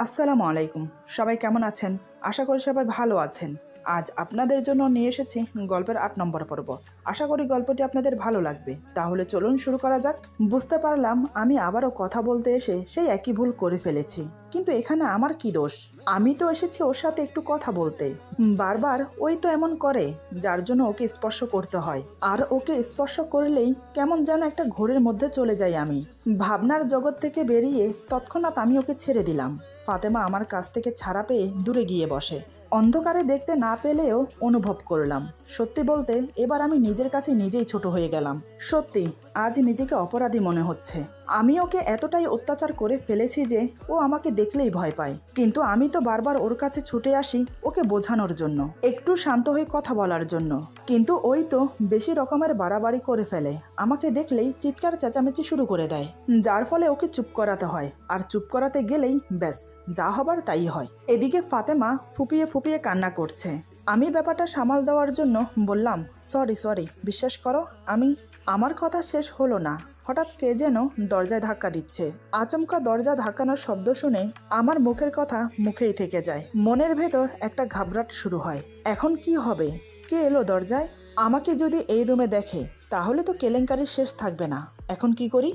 আসসালামু আলাইকুম। সবাই কেমন আছেন? আশা করি সবাই ভালো আছেন। আজ আপনাদের জন্য নিয়ে এসেছি গল্পের ৮ নম্বর পর্ব। আশা করি গল্পটি আপনাদের ভালো লাগবে। তাহলে চলুন শুরু করা যাক। বুঝতে পারলাম আমি আবারও কথা বলতে এসে সেই একই ভুল করে ফেলেছি। কিন্তু এখানে আমার কি দোষ? আমি তো এসেছি ওর সাথে একটু কথা বলতে। বারবার ওই তো এমন করে, যার জন্য ওকে স্পর্শ করতে হয়। আর ওকে স্পর্শ করলেই কেমন যেন একটা ঘোরের মধ্যে চলে যাই আমি। ভাবনার জগৎ থেকে বেরিয়ে তৎক্ষণাৎ আমি ওকে ছেড়ে দিলাম। ফাতেমা আমার কাছ থেকে ছাড়া পেয়ে দূরে গিয়ে বসে। অন্ধকারে দেখতে না পেলেও অনুভব করলাম, সত্যি বলতে এবার আমি নিজের কাছে নিজেই ছোট হয়ে গেলাম। সত্যি আজ নিজেকে অপরাধী মনে হচ্ছে। আমি ওকে এতটাই অত্যাচার করে ফেলেছি যে ও আমাকে দেখলেই ভয় পায়। কিন্তু আমি তো বারবার ওর কাছে ছুটে আসি ওকে বোঝানোর জন্য, একটু শান্ত হয়ে কথা বলার জন্য। কিন্তু ওই তো বেশি রকমের বাড়াবাড়ি করে ফেলে। আমাকে দেখলেই চিৎকার চেঁচামেচি শুরু করে দেয়, যার ফলে ওকে চুপ করাতে হয়। আর চুপ করাতে গেলেই ব্যাস, যা হবার তাই হয়। এদিকে ফাতেমা ফুপিয়ে ফুপিয়ে কান্না করছে। আমি ব্যাপারটা সামাল দেওয়ার জন্য বললাম, সরি, বিশ্বাস করো আমার কথা শেষ হলো না। হঠাৎ কে যেন দরজায় ধাক্কা দিচ্ছে। আচমকা দরজা ধাক্কানোর শব্দ শুনে আমার মুখের কথা মুখেই থেকে যায়। মনের ভেতর একটা ঘাবড়াট শুরু হয়। এখন কি হবে? কে এলো দরজায়? আমাকে যদি এই রুমে দেখে তাহলে তো কেলেঙ্কারির শেষ থাকবে না। এখন কি করি?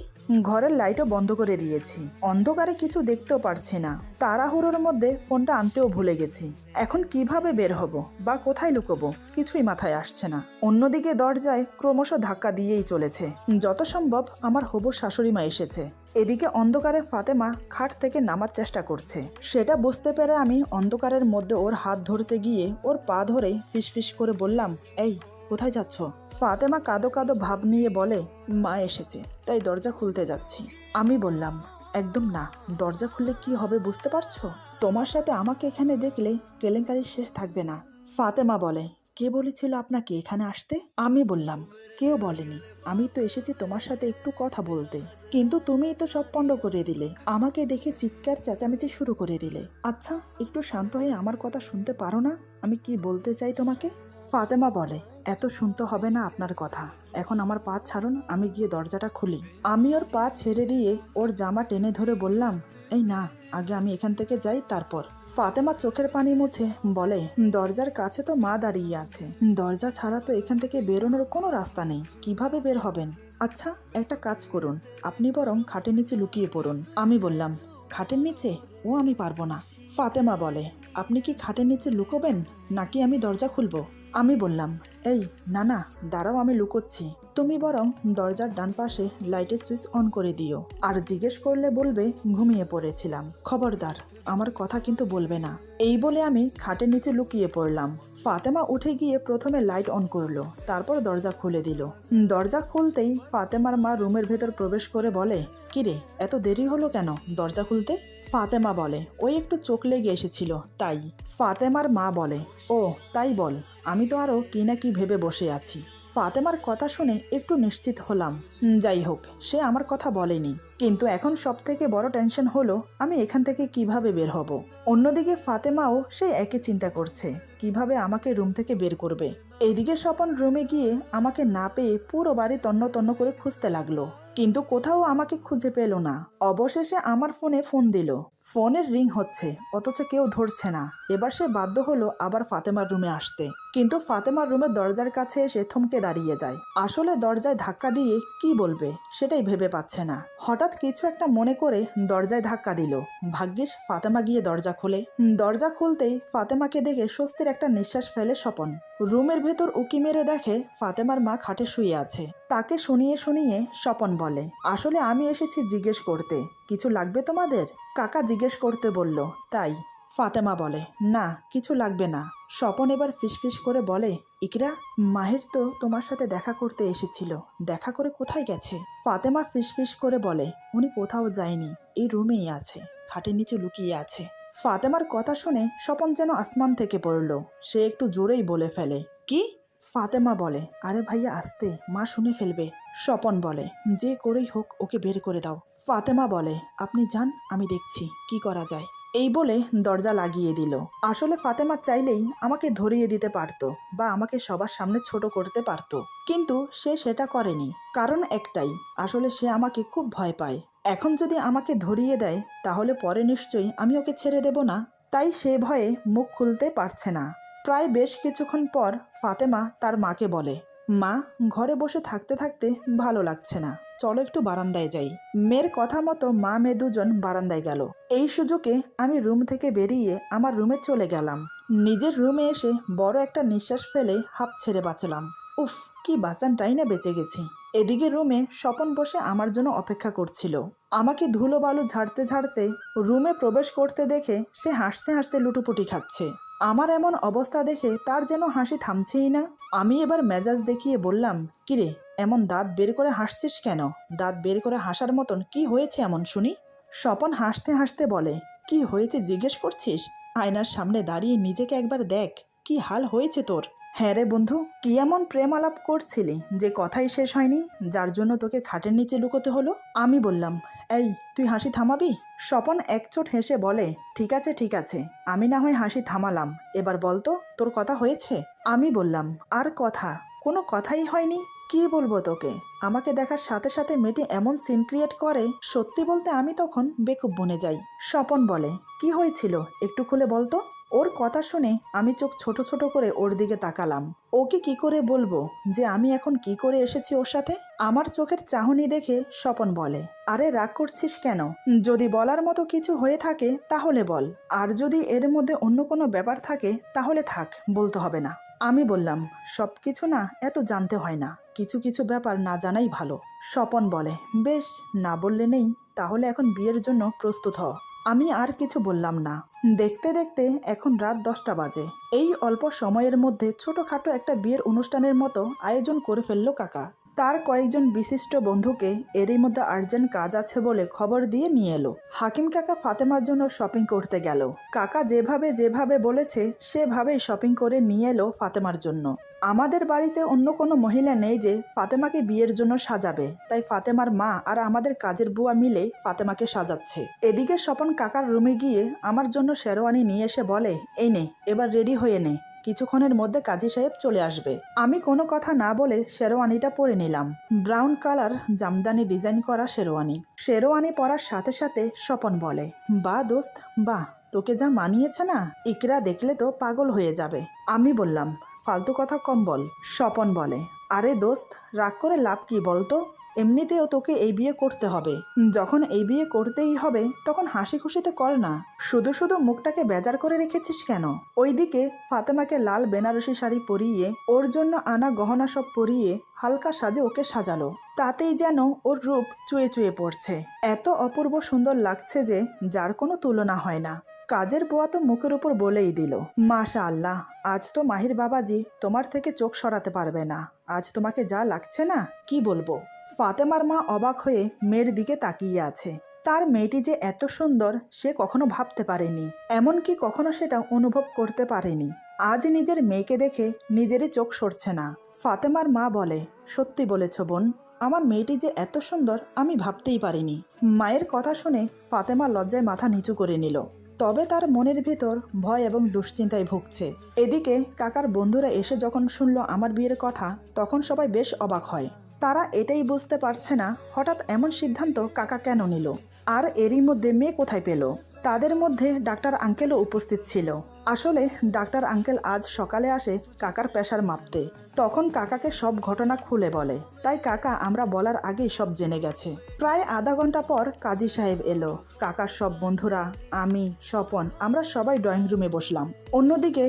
ঘরের লাইটও বন্ধ করে দিয়েছি। অন্ধকারে কিছু দেখতেও পারছি না। তাড়াহুড়োর মধ্যে ফোনটা আনতেও ভুলে গেছি। এখন কিভাবে বের হব বা কোথায় লুকোবো কিছুই মাথায় আসছে না। অন্যদিকে দরজায় ক্রমশ ধাক্কা দিয়েই চলেছে। যত সম্ভব আমার হবু শাশুড়ি মা এসেছে। এদিকে অন্ধকারে ফাতেমা খাট থেকে নামার চেষ্টা করছে। সেটা বুঝতে পেরে আমি অন্ধকারের মধ্যে ওর হাত ধরতে গিয়ে ওর পা ধরে ফিসফিস করে বললাম, এই কোথায় যাচ্ছ? ফাতেমা কাঁদো কাঁদো ভাব নিয়ে বলে, মা এসেছে তাই দরজা খুলতে যাচ্ছি। আমি বললাম, একদম না, দরজা খুললে কি হবে বুঝতে পারছো? তোমার সাথে আমাকে এখানে দেখলে কেলেঙ্কারির শেষ থাকবে না। ফাতেমা বলে, কে বলেছিল আপনাকে এখানে আসতে? আমি বললাম, কেউ বলেনি, আমি তো এসেছি তোমার সাথে একটু কথা বলতে। কিন্তু তুমিই তো সব পণ্ড করে দিলে। আমাকে দেখে চিৎকার চেঁচামেচি শুরু করে দিলে। আচ্ছা, একটু শান্ত হয়ে আমার কথা শুনতে পারো না আমি কি বলতে চাই তোমাকে? ফাতেমা বলে, এত শুনতে হবে না আপনার কথা। এখন আমার পা ছাড়ুন, আমি গিয়ে দরজাটা খুলি। আমি ওর পা ছেড়ে দিয়ে ওর জামা টেনে ধরে বললাম, এই না, আগে আমি এখান থেকে যাই তারপর। ফাতেমা চোখের পানি মুছে বলে, দরজার কাছে তো মা দাঁড়িয়ে আছে। দরজা ছাড়া তো এখান থেকে বেরোনোর কোনো রাস্তা নেই। কিভাবে বের হবেন? আচ্ছা, একটা কাজ করুন, আপনি বরং খাটের নিচে লুকিয়ে পড়ুন। আমি বললাম, খাটের নিচে? ও আমি পারবো না। ফাতেমা বলে, আপনি কি খাটের নিচে লুকোবেন নাকি আমি দরজা খুলবো? আমি বললাম, এই না, দাঁড়াও, আমি লুকোচ্ছি। তুমি বরং দরজার ডান পাশে লাইটের সুইচ অন করে দিও। আর জিজ্ঞেস করলে বলবে ঘুমিয়ে পড়েছিলাম। খবরদার, আমার কথা কিন্তু বলবে না। এই বলে আমি খাটের নিচে লুকিয়ে পড়লাম। ফাতেমা উঠে গিয়ে প্রথমে লাইট অন করলো, তারপর দরজা খুলে দিল। দরজা খুলতেই ফাতেমার মা রুমের ভেতর প্রবেশ করে বলে, কিরে, এত দেরি হলো কেন দরজা খুলতে? ফাতেমা বলে, ওই একটু চোখ লেগে এসেছিল তাই। ফাতেমার মা বলে, ও তাই বল, আমি তো আরো কি না কি ভেবে বসে আছি। ফাতেমার কথা শুনে একটু নিশ্চিত হলাম। যাই হোক, সে আমার কথা বলেনি। কিন্তু এখন সব থেকে বড় টেনশন হলো আমি এখান থেকে কিভাবে বের হব। অন্যদিকে ফাতেমাও সেই একই চিন্তা করছে, কিভাবে আমাকে রুম থেকে বের করবে। এদিকে স্বপন রুমে গিয়ে আমাকে না পেয়ে পুরো বাড়ি তন্ন তন্ন করে খুঁজতে লাগলো, কিন্তু কোথাও আমাকে খুঁজে পেল না। অবশেষে আমার ফোনে ফোন দিল। ফোনের রিং হচ্ছে, অথচ কেউ ধরছে না। এবার সে বাধ্য হলো আবার ফাতেমার রুমে আসতে। কিন্তু ফাতেমার রুমের দরজার কাছে এসে থমকে দাঁড়িয়ে যায়। আসলে দরজায় ধাক্কা দিয়ে কি বলবে সেটাই ভেবে পাচ্ছে না। হঠাৎ কিছু একটা মনে করে দরজায় ধাক্কা দিল। ভাগ্যিস ফাতেমা গিয়ে দরজা খোলে। দরজা খুলতেই ফাতেমাকে দেখে স্বস্তির একটা নিঃশ্বাস ফেলে স্বপন। রুমের ভেতর উকি মেরে দেখে ফাতেমার মা খাটে শুয়ে আছে। তাকে শুনিয়ে শুনিয়ে স্বপন বলে, আসলে আমি এসেছি জিজ্ঞেস করতে, কিছু লাগবে তোমাদের? কাকা জিজ্ঞেস করতে বলল তাই। ফাতেমা বলে, না কিছু লাগবে না। স্বপন এবার ফিসফিস করে বলে, ইকরা, মাহির তো তোমার সাথে দেখা করতে এসেছিল, দেখা করে কোথায় গেছে? ফাতেমা ফিসফিস করে বলে, উনি কোথাও যায়নি, এই রুমেই আছে, খাটের নিচে লুকিয়ে আছে। ফাতেমার কথা শুনে স্বপন যেন আসমান থেকে পড়ল। সে একটু জোরেই বলে ফেলে, কি? ফাতেমা বলে, আরে ভাইয়া আস্তে, মা শুনে ফেলবে। স্বপন বলে, যে করেই হোক ওকে বের করে দাও। ফাতেমা বলে, আপনি যান, আমি দেখছি কি করা যায়। এই বলে দরজা লাগিয়ে দিল। আসলে ফাতেমা চাইলেই আমাকে ধরিয়ে দিতে পারতো বা আমাকে সবার সামনে ছোট করতে পারতো, কিন্তু সে সেটা করেনি। কারণ একটাই, আসলে সে আমাকে খুব ভয় পায়। এখন যদি আমাকে ধরিয়ে দেয় তাহলে পরে নিশ্চয়ই আমি ওকে ছেড়ে দেব না। তাই সে ভয়ে মুখ খুলতে পারছে না। প্রায় বেশ কিছুক্ষণ পর ফাতেমা তার মাকে বলে, মা, ঘরে বসে থাকতে থাকতে ভালো লাগছে না, চলো একটু বারান্দায় যাই। মেয়ের কথা মতো মা মেয়ে দুজন বারান্দায় গেল। এই সুযোগে আমি রুম থেকে বেরিয়ে আমার রুমে চলে গেলাম। নিজের রুমে এসে বড় একটা নিঃশ্বাস ফেলে হাঁপ ছেড়ে বাঁচলাম। উফ, কি বাঁচানটাই না বেঁচে গেছি। এদিকে রুমে স্বপন বসে আমার জন্য অপেক্ষা করছিল। আমাকে ধুলো বালু ঝাড়তে ঝাড়তে রুমে প্রবেশ করতে দেখে সে হাসতে হাসতে লুটোপুটি খাচ্ছে। আমার এমন অবস্থা দেখে তার যেন হাসি থামছেই না। আমি এবার মেজাজ দেখিয়ে বললাম, কিরে, এমন দাঁত বের করে হাসছিস কেন? দাঁত বের করে হাসার মতন কি হয়েছে এমন শুনি? স্বপন হাসতে হাসতে বলে, কি হয়েছে জিজ্ঞেস করছিস? আয়নার সামনে দাঁড়িয়ে নিজেকে একবার দেখ, কি হাল হয়েছে তোর। হ্যাঁ রে বন্ধু, কি এমন প্রেম আলাপ করছিলি যে কথাই শেষ হয়নি, যার জন্য তোকে খাটের নিচে লুকোতে হলো? আমি বললাম, এই তুই হাসি থামাবি? স্বপন একচোট হেসে বলে, ঠিক আছে ঠিক আছে, আমি না হয় হাসি থামালাম, এবার বলতো তোর কথা হয়েছে? আমি বললাম, আর কথা? কোনো কথাই হয়নি। কি বলবো তোকে? আমাকে দেখার সাথে সাথে মেয়েটি এমন সিন ক্রিয়েট করে, সত্যি বলতে আমি তখন বেকুব বনে যাই। স্বপন বলে, কি হয়েছিল একটু খুলে বলতো। ওর কথা শুনে আমি চোখ ছোট ছোট করে ওর দিকে তাকালাম। ওকে কি করে বলবো যে আমি এখন কি করে এসেছি ওর সাথে? আমার চোখের চাহনি দেখে স্বপন বলে, আরে রাগ করছিস কেন? যদি বলার মতো কিছু হয়ে থাকে তাহলে বল, আর যদি এর মধ্যে অন্য কোনো ব্যাপার থাকে তাহলে থাক, বলতে হবে না। আমি বললাম, সব কিছু না এত জানতে হয় না, কিছু কিছু ব্যাপার না জানাই ভালো। স্বপন বলে, বেশ, না বললে নেই, তাহলে এখন বিয়ের জন্য প্রস্তুত হ। আমি আর কিছু বললাম না। দেখতে দেখতে এখন রাত 10টা বাজে। এই অল্প সময়ের মধ্যে ছোটখাটো একটা বিয়ের অনুষ্ঠানের মতো আয়োজন করে ফেলল কাকা। তার কয়েকজন বিশিষ্ট বন্ধুকে এরই মধ্যে আর্জেন্ট কাজ আছে বলে খবর দিয়ে নিয়ে এলো। হাকিম কাকা ফাতেমার জন্য শপিং করতে গেল। কাকা যেভাবে যেভাবে বলেছে সেভাবেই শপিং করে নিয়ে এলো ফাতেমার জন্য। আমাদের বাড়িতে অন্য কোনো মহিলা নেই যে ফাতেমাকে বিয়ের জন্য সাজাবে, তাই ফাতেমার মা আর আমাদের কাজের বুয়া মিলে ফাতেমাকে সাজাচ্ছে। এদিকে স্বপন কাকার রুমে গিয়ে আমার জন্য শেরওয়ানি নিয়ে এসে বলে, এই নে, এবার রেডি হয়ে নে, কিছুক্ষণের মধ্যে কাজী সাহেব চলে আসবে। আমি কোনো কথা না বলে শেরওয়ানিটা পরে নিলাম। ব্রাউন কালার জামদানি ডিজাইন করা শেরওয়ানি। শেরওয়ানি পরার সাথে সাথে স্বপন বলে, বাহ দোস্ত বাহ, তোকে যা মানিয়েছে না, ইকরা দেখলে তো পাগল হয়ে যাবে। আমি বললাম, ফালতু কথা কম বল। স্বপন বলে, আরে দোস্ত, রাগ করে লাভ কি বলতো? এমনিতেও তোকে এই বিয়ে করতে হবে। যখন এই বিয়ে করতেই হবে তখন হাসি খুশিতে কর না, শুধু শুধু মুখটাকে বেজার করে রেখেছিস কেন? ওইদিকে ফাতেমাকে লাল বেনারসি শাড়ি পরিয়ে ওর জন্য আনা গহনা সব পরিয়ে হালকা সাজে ওকে সাজালো। তাতেই যেন ওর রূপ চুয়ে চুয়ে পড়ছে। এত অপূর্ব সুন্দর লাগছে যে যার কোনো তুলনা হয় না। কাজের বুয়া তো মুখের উপর বলেই দিল, মাশা আল্লাহ, আজ তো মাহির বাবাজি তোমার থেকে চোখ সরাতে পারবে না, আজ তোমাকে যা লাগছে না কি বলবো। ফাতেমার মা অবাক হয়ে মেয়ের দিকে তাকিয়ে আছে। তার মেয়েটি যে এত সুন্দর সে কখনো ভাবতে পারেনি, এমনকি কখনো সেটা অনুভব করতে পারেনি। আজ নিজের মেয়েকে দেখে নিজেরই চোখ সরছে না। ফাতেমার মা বলে, সত্যি বলেছ বোন, আমার মেয়েটি যে এত সুন্দর আমি ভাবতেই পারিনি। মায়ের কথা শুনে ফাতেমা লজ্জায় মাথা নিচু করে নিল। তবে তার মনের ভিতর ভয় এবং দুশ্চিন্তায় ভুগছে। এদিকে কাকার বন্ধুরা এসে যখন শুনল আমার বিয়ের কথা, তখন সবাই বেশ অবাক হয়। তারা এটাই বুঝতে পারছে না হঠাৎ এমন সিদ্ধান্ত কাকা কেন নিল, আর এরই মধ্যে মেয়ে কোথায় পেল। তাদের মধ্যে ডাক্তার আঙ্কেলও উপস্থিত ছিল। আসলে ডাক্তার আঙ্কেল আজ সকালে আসে কাকার প্রেসার মাপতে। তখন কাকাকে সব ঘটনা খুলে বলে, তাই কাকা আমরা বলার আগেই সব জেনে গেছে। প্রায় আধা ঘন্টা পর কাজী সাহেব এলো। কাকার সব বন্ধুরা, আমি, স্বপন, আমরা সবাই ড্রয়িং রুমে বসলাম। অন্যদিকে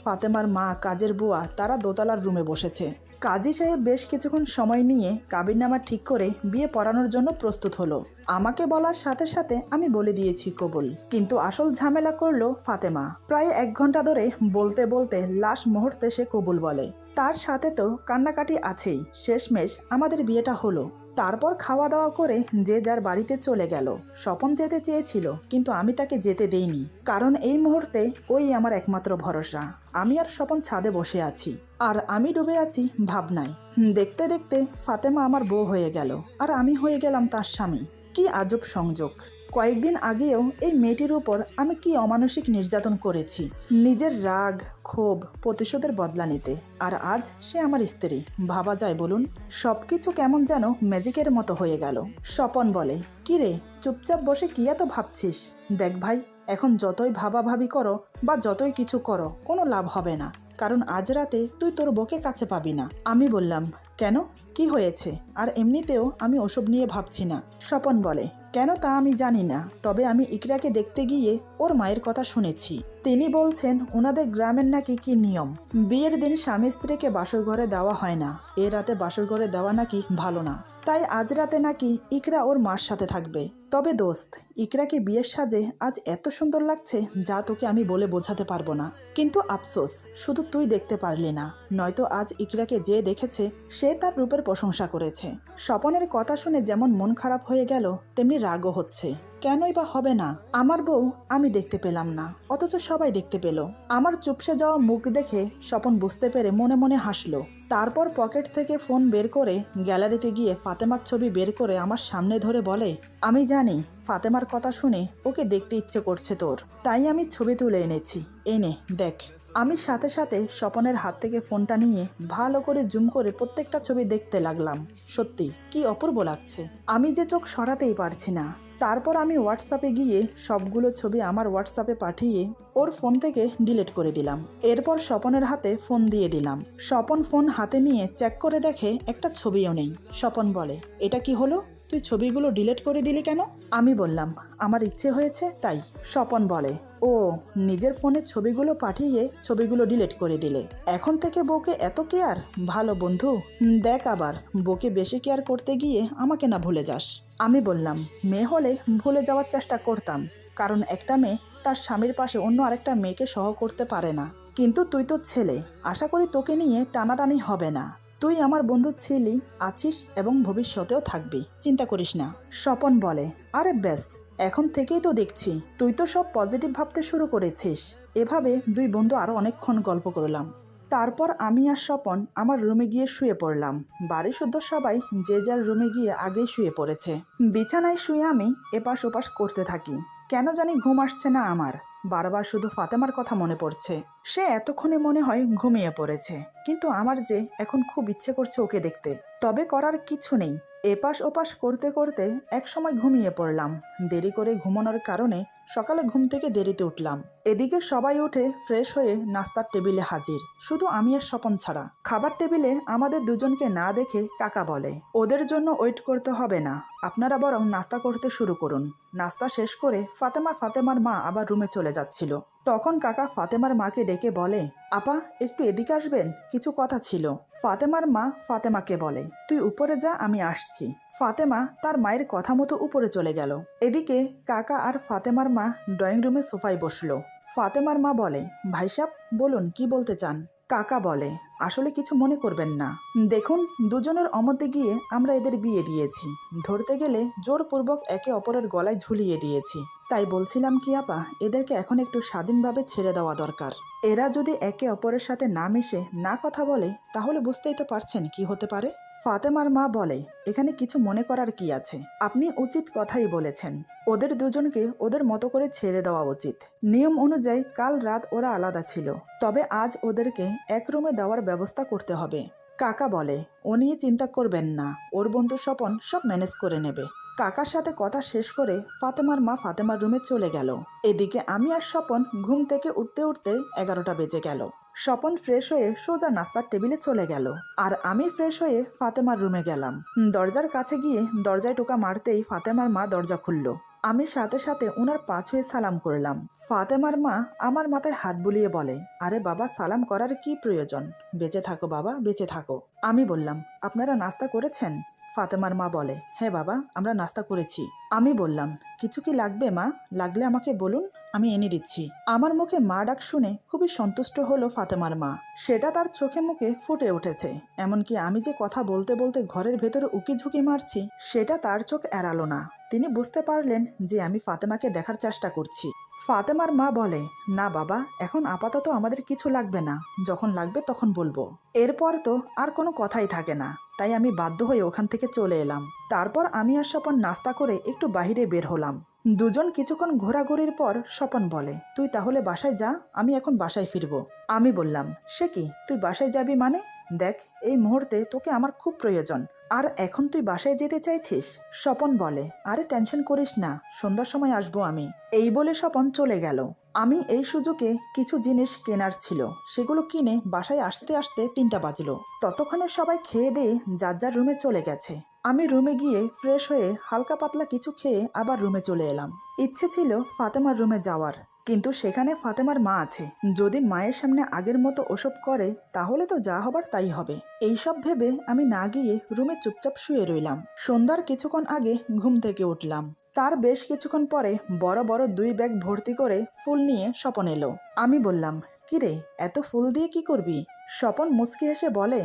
ফাতেমার মা, কাজের বুয়া তারা দোতলার রুমে বসেছে। কাজী সাহেব বেশ কিছুক্ষণ সময় নিয়ে কাবিননামা ঠিক করে বিয়ে পড়ানোর জন্য প্রস্তুত হলো। আমাকে বলার সাথে সাথে আমি বলে দিয়েছি কবুল, কিন্তু আসল ঝামেলা করলো ফাতেমা। প্রায় 1 ঘন্টা ধরে বলতে বলতে লাস্ট মুহূর্তে সে কবুল বলে। তার সাথে তো কান্নাকাটি আছেই। শেষমেশ আমাদের বিয়েটা হলো। তারপর খাওয়া দাওয়া করে যে যার বাড়িতে চলে গেল। স্বপন যেতে চেয়েছিল কিন্তু আমি তাকে যেতে দেইনি, কারণ এই মুহূর্তে ওই আমার একমাত্র ভরসা। আমি আর স্বপন ছাদে বসে আছি, আর আমি ডুবে আছি ভাবনায়। দেখতে দেখতে ফাতেমা আমার বউ হয়ে গেল, আর আমি হয়ে গেলাম তার স্বামী। কি আজব সংযোগ! কয়েকদিন আগেও এই মেয়েটির উপর আমি কি অমানসিক নির্যাতন করেছি নিজের রাগ ক্ষোভ প্রতিশোধের বদলা নিতে, আর আজ সে আমার স্ত্রী। ভাবা যায় বলুন? সবকিছু কেমন যেন ম্যাজিকের মতো হয়ে গেল। স্বপন বলে, কি রে, চুপচাপ বসে কি এত ভাবছিস? দেখ ভাই, এখন যতই ভাবাভাবি করো বা যতই কিছু করো কোনো লাভ হবে না, কারণ আজ রাতে তুই তোর বউকে কাছে পাবি না। আমি বললাম, কেন, কি হয়েছে? আর এমনিতেও আমি ওসব নিয়ে ভাবছি না। স্বপন বলে, কেন তা আমি জানি না, তবে আমি ইকরাকে দেখতে গিয়ে ওর মায়ের কথা শুনেছি। তিনি বলছেন ওনাদের গ্রামের নাকি কি নিয়ম, বিয়ের দিন স্বামী স্ত্রীকে বাসর ঘরে দেওয়া হয় না, এ রাতে বাসর ঘরে দেওয়া নাকি ভালো না। তাই আজ রাতে নাকি ইকরা ওর মার সাথে থাকবে। তবে দোস্ত, ইকরাকে বিয়ের সাজে আজ এত সুন্দর লাগছে যা তোকে আমি বলে বোঝাতে পারবো না। কিন্তু আফসোস, শুধু তুই দেখতে পারলি না, নয়তো আজ ইকরাকে যে দেখেছে সে তার রূপের প্রশংসা করেছে। স্বপনের কথা শুনে যেমন মন খারাপ হয়ে গেল তেমনি রাগও হচ্ছে। কেনই বা হবে না? আমার বউ আমি দেখতে পেলাম না, অথচ সবাই দেখতে পেল। আমার চুপসে যাওয়া মুখ দেখে স্বপন বুঝতে পেরে মনে মনে হাসলো। তারপর পকেট থেকে ফোন বের করে গ্যালারিতে গিয়ে ফাতেমার ছবি বের করে আমার সামনে ধরে বলে, আমি জানি ফাতেমার কথা শুনে ওকে দেখতে ইচ্ছে করছে তোর, তাই আমি ছবি তুলে এনেছি, এই নে দেখ। আমি সাথে সাথে স্বপনের হাত থেকে ফোনটা নিয়ে ভালো করে জুম করে প্রত্যেকটা ছবি দেখতে লাগলাম। সত্যি কি অপূর্ব লাগছে, আমি যে চোখ সরাতেই পারছি না। তারপর আমি হোয়াটসঅ্যাপে গিয়ে সবগুলো ছবি আমার হোয়াটসঅ্যাপে পাঠিয়ে ওর ফোন থেকে ডিলিট করে দিলাম। এরপর স্বপনের হাতে ফোন দিয়ে দিলাম। স্বপন ফোন হাতে নিয়ে চেক করে দেখে একটা ছবিও নেই। স্বপন বলে, এটা কি হলো, তুই ছবিগুলো ডিলিট করে দিলি কেন? আমি বললাম, আমার ইচ্ছে হয়েছে তাই। স্বপন বলে, ও, নিজের ফোনে ছবিগুলো পাঠিয়ে ছবিগুলো ডিলিট করে দিলে, এখন থেকে বউকে এত কেয়ার? ভালো বন্ধু, দেখ আবার বউকে বেশি কেয়ার করতে গিয়ে আমাকে না ভুলে যাস। আমি বললাম, মেয়ে হলে ভুলে যাওয়ার চেষ্টা করতাম, কারণ একটা মেয়ে তার স্বামীর পাশে অন্য আরেকটা মেয়েকে সহ করতে পারে না, কিন্তু তুই তো ছেলে, আশা করি তোকে নিয়ে টানাটানি হবে না। তুই আমার বন্ধু ছিলি, আছিস এবং ভবিষ্যতেও থাকবি, চিন্তা করিস না। স্বপন বলে, আরে ব্যাস, এখন থেকেই তো দেখছি তুই তো সব পজিটিভ ভাবতে শুরু করেছিস। এভাবে দুই বন্ধু আরো অনেকক্ষণ গল্প করলাম। তারপর আমি আর স্বপন আমার রুমে গিয়ে শুয়ে পড়লাম। বাড়ি শুদ্ধ সবাই যে যার রুমে গিয়ে আগেই শুয়ে পড়েছে। বিছানায় শুয়ে আমি এপাশ ওপাশ করতে থাকি। কেন জানি ঘুম আসছে না আমার, বারবার শুধু ফাতেমার কথা মনে পড়ছে। সে এতক্ষণে মনে হয় ঘুমিয়ে পড়েছে, কিন্তু আমার যে এখন খুব ইচ্ছে করছে ওকে দেখতে। তবে করার কিছু নেই, এপাশ ওপাশ করতে করতে একসময় ঘুমিয়ে পড়লাম। দেরি করে ঘুমানোর কারণে সকালে ঘুম থেকে দেরিতে উঠলাম। এদিকে সবাই উঠে ফ্রেশ হয়ে নাস্তার টেবিলে হাজির, শুধু আমি আর স্বপন ছাড়া। খাবার টেবিলে আমাদের দুজনকে না দেখে কাকা বলে, ওদের জন্য ওয়েট করতে হবে না, আপনারা বরং নাস্তা করতে শুরু করুন। নাস্তা শেষ করে ফাতেমার মা আবার রুমে চলে যাচ্ছিল। তখন কাকা ফাতেমার মাকে ডেকে বলে, আপা একটু এদিকে আসবেন, কিছু কথা ছিল। ফাতেমার মা ফাতেমাকে বলে, তুই উপরে যা, আমি আসছি। ফাতেমা তার মায়ের কথা মতো উপরে চলে গেল। এদিকে কাকা আর ফাতেমার মা ড্রয়িং রুমে সোফায় বসলো। ফাতেমার মা বলে, ভাই সাহেব বলুন কি বলতে চান? কাকা বলে, আসলে কিছু মনে করবেন না, দেখুন দুজনের অমতে গিয়ে আমরা এদের বিয়ে দিয়েছি, ধরতে গেলে জোরপূর্বক একে অপরের গলায় ঝুলিয়ে দিয়েছি। তাই বলছিলাম কি আপা, এদেরকে এখন একটু স্বাধীনভাবে ছেড়ে দেওয়া দরকার। এরা যদি একে অপরের সাথে না মিশে না কথা বলে তাহলে বুঝতেই তো পারছেন কি হতে পারে। ফাতেমার মা বলে, এখানে কিছু মনে করার কি আছে, আপনি উচিত কথাই বলেছেন, ওদের দুজনকে ওদের মতো করে ছেড়ে দেওয়া উচিত। নিয়ম অনুযায়ী কাল রাত ওরা আলাদা ছিল, তবে আজ ওদেরকে এক রুমে দেওয়ার ব্যবস্থা করতে হবে। কাকা বলে, ও নিয়ে চিন্তা করবেন না, ওর বন্ধু স্বপন সব ম্যানেজ করে নেবে। কাকার সাথে কথা শেষ করে ফাতেমার মা ফাতেমার রুমে চলে গেল। এদিকে আমি আর স্বপন ঘুম থেকে উঠতে উঠতে 11টা বেজে গেল। স্বপন ফ্রেশ হয়ে সোজা নাস্তার টেবিলে চলে গেল, আর আমি ফ্রেশ হয়ে ফাতেমার রুমে গেলাম। দরজার কাছে গিয়ে দরজায় টোকা মারতেই ফাতেমার মা দরজা খুলল। আমি সাথে সাথে ওনার পা ছুঁয়ে সালাম করলাম। ফাতেমার মা আমার মাথায় হাত বুলিয়ে বলে, আরে বাবা, সালাম করার কি প্রয়োজন, বেঁচে থাকো বাবা, বেঁচে থাকো। আমি বললাম, আপনারা নাস্তা করেছেন? ফাতেমার মা বলে, হ্যাঁ বাবা, আমরা নাস্তা করেছি। আমি বললাম, কিছু কি লাগবে মা? লাগলে আমাকে বলুন, আমি এনে দিচ্ছি। আমার মুখে মা ডাক শুনে খুবই সন্তুষ্ট হলো ফাতেমার মা, সেটা তার চোখে মুখে ফুটে উঠেছে। এমনকি আমি যে কথা বলতে বলতে ঘরের ভেতরে উকি ঝুঁকি মারছি সেটা তার চোখ এড়ালো না। তিনি বুঝতে পারলেন যে আমি ফাতেমাকে দেখার চেষ্টা করছি। ফাতেমার মা বলে, না বাবা, এখন আপাতত আমাদের কিছু লাগবে না, যখন লাগবে তখন বলবো। এরপর তো আর কোনো কথাই থাকে না, তাই আমি বাধ্য হয়ে ওখান থেকে চলে এলাম। তারপর আমি আর স্বপন নাস্তা করে একটু বাইরে বের হলাম। দুজন কিছুক্ষণ ঘোরাঘুরির পর স্বপন বলে, তুই তাহলে বাসায় যা, আমি এখন বাসায় ফিরবো। আমি বললাম, সে কি, তুই বাসায় যাবি মানে? দেখ, এই মুহূর্তে তোকে আমার খুব প্রয়োজন, আর এখন তুই বাসায় যেতে চাইছিস? স্বপন বলে, আরে টেনশন করিস না, সন্ধ্যার সময় আসবো আমি। এই বলে স্বপন চলে গেল। আমি এই সুযোগে কিছু জিনিস কেনার ছিল, সেগুলো কিনে বাসায় আসতে আসতে 3টা বাজলো। ততক্ষণে সবাই খেয়ে দিয়ে যার যার রুমে চলে গেছে। আমি রুমে গিয়ে ফ্রেশ হয়ে হালকা পাতলা কিছু খেয়ে আবার রুমে চলে এলাম। ইচ্ছে ছিল ফাতেমার রুমে যাওয়ার, কিন্তু সেখানে ফাতেমার মা আছে। যদি মায়ের সামনে আগের মতো ওসব করে তাহলে তো যা হবার তাই হবে। এইসব ভেবে আমি না গিয়ে রুমে চুপচাপ শুয়ে রইলাম। সন্ধ্যার কিছুক্ষণ আগে ঘুম থেকে উঠলাম। তার বেশ কিছুক্ষণ পরে বড় বড় 2 ব্যাগ ভর্তি করে ফুল নিয়ে স্বপন এলো। আমি বললাম, কিরে, এত ফুল দিয়ে কি করবি? স্বপন মুচকি হেসে বলে,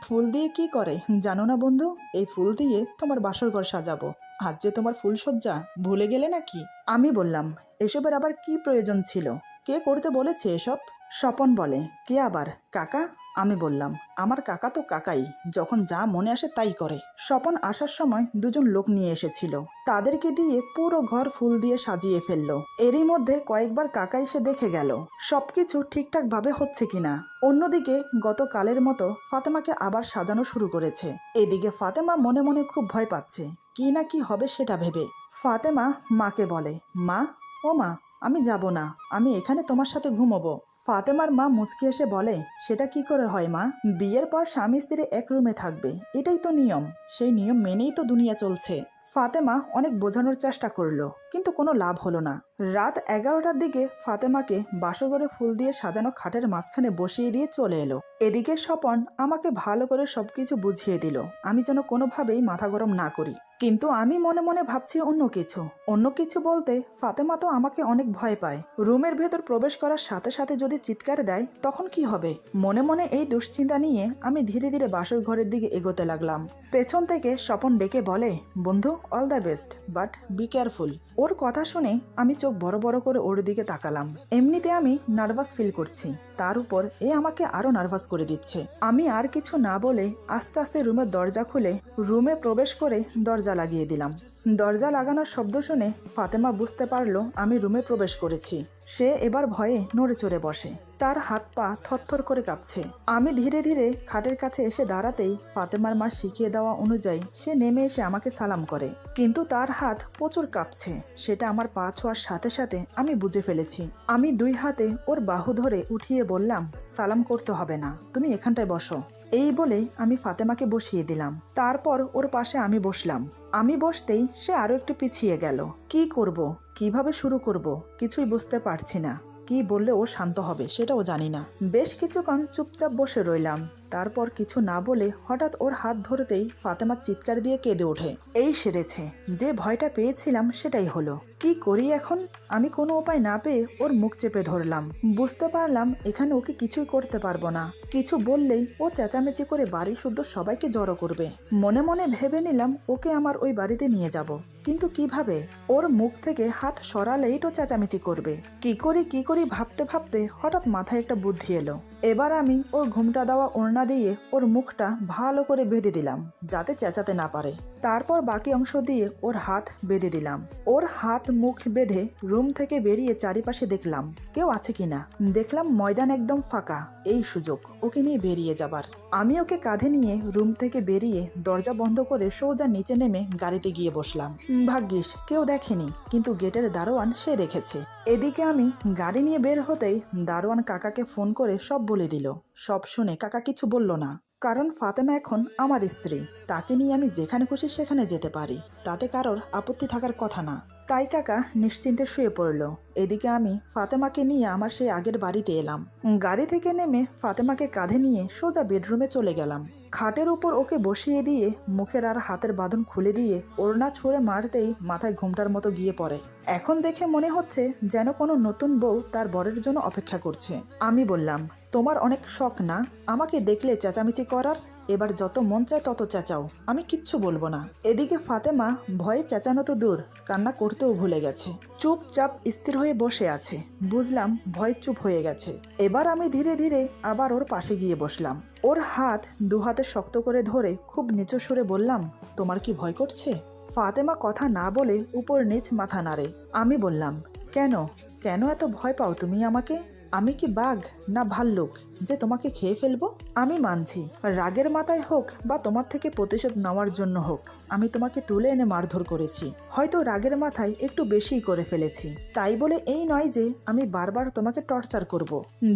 ফুল দিয়ে কি করে জানো না বন্ধু, এই ফুল দিয়ে তোমার বাসর ঘর সাজাবো। আজ যে তোমার ফুলসজ্জা, ভুলে গেলে নাকি? আমি বললাম, এসবের আবার কি প্রয়োজন ছিল? কে করতে বলেছে এসব? স্বপন বলে, কে আবার, কাকা? আমি বললাম, আমার কাকা তো কাকাই, যখন যা মনে আসে তাই করে। স্বপন আসার সময় 2জন লোক নিয়ে এসেছিল, তাদেরকে দিয়ে পুরো ঘর ফুল দিয়ে সাজিয়ে ফেললো। এরই মধ্যে কয়েকবার কাকা এসে দেখে গেল সবকিছু ঠিকঠাক ভাবে হচ্ছে কিনা। অন্যদিকে গতকালের মতো ফাতেমাকে আবার সাজানো শুরু করেছে। এদিকে ফাতেমা মনে মনে খুব ভয় পাচ্ছে, কি না কি হবে সেটা ভেবে। ফাতেমা মাকে বলে, মা, ও মা, আমি যাব না, আমি এখানে তোমার সাথে ঘুমোবো। ফাতেমার মা মুচকি এসে বলে, সেটা কি করে হয় মা? বিয়ের পর স্বামী স্ত্রী এক রুমে থাকবে, এটাই তো নিয়ম, সেই নিয়ম মেনেই তো দুনিয়া চলছে। ফাতেমা অনেক বোঝানোর চেষ্টা করলো, কিন্তু কোনো লাভ হলো না। রাত 11টার দিকে ফাতেমাকে বাসঘরে ফুল দিয়ে সাজানো খাটের মাঝখানে বসিয়ে দিয়ে চলে এলো। এদিকে স্বপন আমাকে ভালো করে সবকিছু বুঝিয়ে দিল, আমি যেন কোনোভাবেই মাথা গরম না করি। কিন্তু আমি মনে মনে ভাবছি অন্য কিছু বলতে ফাতেমা তো আমাকে অনেক ভয় পায়। রুমের ভেতর প্রবেশ করার সাথে সাথে যদি চিৎকার দেয় তখন কি হবে? মনে মনে এই দুশ্চিন্তা নিয়ে আমি ধীরে ধীরে বাসর ঘরের দিকে এগোতে লাগলাম। পেছন থেকে স্বপন ডেকে বলে, বন্ধু, all the best, but be careful. ওর কথা শুনে আমি চোখ বড় বড় করে ওর দিকে তাকালাম। এমনিতে আমি নার্ভাস ফিল করছি, তার উপর এ আমাকে আরো নার্ভাস করে দিচ্ছে। আমি আর কিছু না বলে আস্তে আস্তে রুমের দরজা খুলে রুমে প্রবেশ করে দরজা লাগিয়ে দিলাম। দরজা লাগানোর শব্দ শুনে ফাতেমা বুঝতে পারলো আমি রুমে প্রবেশ করেছি। সে এবার ভয়ে নড়ে চড়ে বসে, তার হাত পা থরথর করে কাঁপছে। আমি ধীরে ধীরে খাটের কাছে এসে দাঁড়াতেই ফাতেমার মা শিখিয়ে দেওয়া অনুযায়ী সে নেমে এসে আমাকে সালাম করে, কিন্তু তার হাত প্রচুর কাঁপছে। সেটা আমার পা ছোঁয়ার সাথে সাথে আমি বুঝে ফেলেছি। আমি 2 হাতে ওর বাহু ধরে উঠিয়ে বললাম, সালাম করতে হবে না, তুমি এখানটায় বসো। এই বলে আমি ফাতেমাকে বসিয়ে দিলাম। তারপর ওর পাশে আমি বসলাম। আমি বসতেই সে আরো একটু পিছিয়ে গেল। কি করব, কিভাবে শুরু করব কিছুই বুঝতে পারছি না। কি বললে ও শান্ত হবে সেটাও জানি না। বেশ কিছুক্ষণ চুপচাপ বসে রইলাম। তারপর কিছু না বলে হঠাৎ ওর হাত ধরতেই ফাতেমা চিৎকার দিয়ে কেঁদে ওঠে। এই সেরেছে, যে ভয়টা পেয়েছিলাম সেটাই হলো। কি করি এখন? আমি কোনো উপায় না পেয়ে ওর মুখ চেপে ধরলাম। বুঝতে পারলাম এখানে ওকে কিছুই করতে পারবো না। কিছু বললেই ও চেঁচামেচি করে বাড়ি শুদ্ধ সবাইকে জড়ো করবে। মনে মনে ভেবে নিলাম ওকে আমার ওই বাড়িতে নিয়ে যাব, কিন্তু কিভাবে? ওর মুখ থেকে হাত সরালেই তো চেঁচামেচি করবে। কি করি ভাবতে ভাবতে হঠাৎ মাথায় একটা বুদ্ধি এলো। এবার আমি ওর ঘুমটা দেওয়া ওড়না দিয়ে ওর মুখটা ভালো করে বেঁধে দিলাম, যাতে চেঁচাতে না পারে। তারপর বাকি অংশ দিয়ে ওর হাত বেঁধে দিলাম। ওর হাত মুখ বেঁধে রুম থেকে বেরিয়ে চারিপাশে দেখলাম কেউ আছে কিনা। দেখলাম ময়দান একদম ফাঁকা। এই সুযোগ ওকে নিয়ে বেরিয়ে যাবার। আমি ওকে কাঁধে নিয়ে রুম থেকে বেরিয়ে দরজা বন্ধ করে সোজা নিচে নেমে গাড়িতে গিয়ে বসলাম। ভাগ্যিস কেউ দেখেনি, কিন্তু গেটের দারোয়ান সে দেখেছে। এদিকে আমি গাড়ি নিয়ে বের হতেই দারোয়ান কাকাকে ফোন করে সব বলে দিল। সব শুনে কাকা কিছু বলল না, কারণ ফাতেমা এখন আমার স্ত্রী। তাকে নিয়ে আমি যেখানে খুশি সেখানে যেতে পারি, তাতে কারোর আপত্তি থাকার কথা না। তাই কাকা নিশ্চিন্তে শুয়ে পড়ল। এদিকে আমি ফাতেমাকে নিয়ে আমার সেই আগের বাড়িতে এলাম। গাড়ি থেকে নেমে ফাতেমাকে কাঁধে নিয়ে সোজা বেডরুমে চলে গেলাম। খাটের উপর ওকে বসিয়ে দিয়ে মুখের আর হাতের বাঁধন খুলে দিয়ে ওড়না ছুঁড়ে মারতেই মাথায় ঘুমটার মতো গিয়ে পড়ে। এখন দেখে মনে হচ্ছে যেন কোনো নতুন বউ তার বরের জন্য অপেক্ষা করছে। আমি বললাম, তোমার অনেক শখ না আমাকে দেখলে চেঁচামেচি করার? এবার যত মন চায় তত চেঁচাও, আমি কিচ্ছু বলবো না। এদিকে ফাতেমা ভয়ে চেঁচানো তো দূর, কান্না করতেও ভুলে গেছে। চুপচাপ স্থির হয়ে বসে আছে। বুঝলাম ভয় চুপ হয়ে গেছে। এবার আমি ধীরে ধীরে আবার ওর পাশে গিয়ে বসলাম। ওর হাত 2 হাতে শক্ত করে ধরে খুব নিচু সুরে বললাম, তোমার কি ভয় করছে? ফাতেমা কথা না বলে উপর নিচ মাথা নাড়ে। আমি বললাম, কেন কেন এত ভয় পাও তুমি আমাকে? আমি কি বাঘ না ভাল্লুক যে তোমাকে খেয়ে ফেলবো? আমি মানছি, রাগের মাথায় হোক বা তোমার থেকে প্রতিশোধ নেওয়ার জন্য হোক, আমি তোমাকে তুলে এনে মারধর করেছি। হয়তো রাগের মাথায় একটু বেশিই করে ফেলেছি। তাই বলে এই নয় যে আমি বারবার তোমাকে টর্চার করব।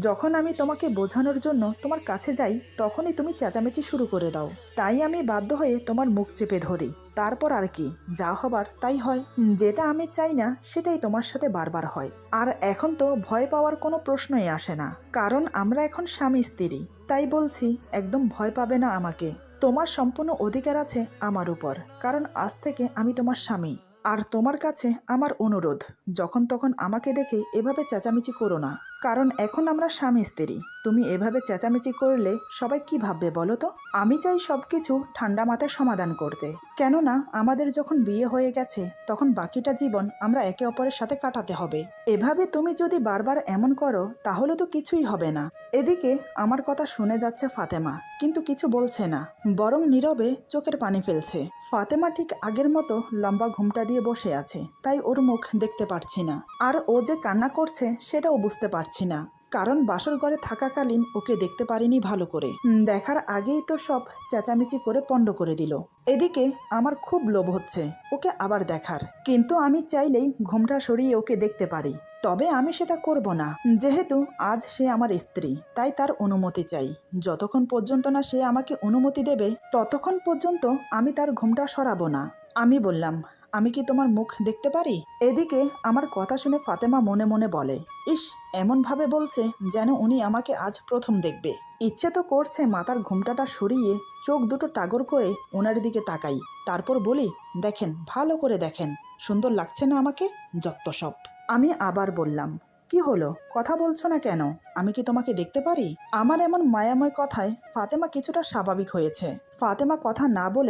যখন আমি তোমাকে বোঝানোর জন্য তোমার কাছে যাই তখনই তুমি চেঁচামেচি শুরু করে দাও। তাই আমি বাধ্য হয়ে তোমার মুখ চেপে ধরি। তারপর আর কি, যা হবার তাই হয়। যেটা আমি চাই না সেটাই তোমার সাথে বারবার হয়। আর এখন তো ভয় পাওয়ার কোনো প্রশ্নই আসে না, কারণ আমরা এখন স্বামী স্ত্রী। তাই বলছি, একদম ভয় পাবে না আমাকে। তোমার সম্পূর্ণ অধিকার আছে আমার উপর, কারণ আজ থেকে আমি তোমার স্বামী। আর তোমার কাছে আমার অনুরোধ, যখন তখন আমাকে দেখে এভাবে চেঁচামেচি করো না, কারণ এখন আমরা স্বামী স্ত্রী। তুমি এভাবে চেঁচামেচি করলে সবাই কি ভাববে বলো তো? আমি চাই সবকিছু ঠান্ডা মাথায় সমাধান করতে, কেননা আমাদের যখন বিয়ে হয়ে গেছে তখন বাকিটা জীবন আমরা একে অপরের সাথে কাটাতে হবে। এভাবে তুমি যদি বারবার এমন করো তাহলে তো কিছুই হবে না। এদিকে আমার কথা শুনে যাচ্ছে ফাতেমা, কিন্তু কিছু বলছে না, বরং নীরবে চোখের পানি ফেলছে। ফাতেমা ঠিক আগের মতো লম্বা ঘুমটা দিয়ে বসে আছে, তাই ওর মুখ দেখতে পারছি না। আর ও যে কান্না করছে সেটাও বুঝতে পারছি না, কারণ বাসর ঘরে থাকাকালীন ওকে দেখতে পারিনি ভালো করে। দেখার আগেই তো সব চেঁচামেচি করে পণ্ড করে দিল। এদিকে আমার খুব লোভ হচ্ছে ওকে আবার দেখার, কিন্তু আমি চাইলেই ঘুমটা সরিয়ে ওকে দেখতে পারি। তবে আমি সেটা করব না, যেহেতু আজ সে আমার স্ত্রী, তাই তার অনুমতি চাই। যতক্ষণ পর্যন্ত না সে আমাকে অনুমতি দেবে ততক্ষণ পর্যন্ত আমি তার ঘুমটা সরাবো না। আমি বললাম, আমি কি তোমার মুখ দেখতে পারি? এদিকে আমার কথা শুনে ফাতেমা মনে মনে বলে, ইস, এমনভাবে বলছে যেন উনি আমাকে আজ প্রথম দেখবে। ইচ্ছে তো করছে মাথার ঘুমটাটা সরিয়ে চোখ দুটো টাগর করে ওনার দিকে তাকাই, তারপর বলি, দেখেন, ভালো করে দেখেন, সুন্দর লাগছে না আমাকে? যত্ত সব। আমি আবার বললাম, কি হলো, কথা বলছো না কেন? আমি কি তোমাকে দেখতে পারি? আমার এমন মায়াময় কথায় ফাতেমা কিছুটা স্বাভাবিক হয়েছে। ফাতেমা কথা না বলে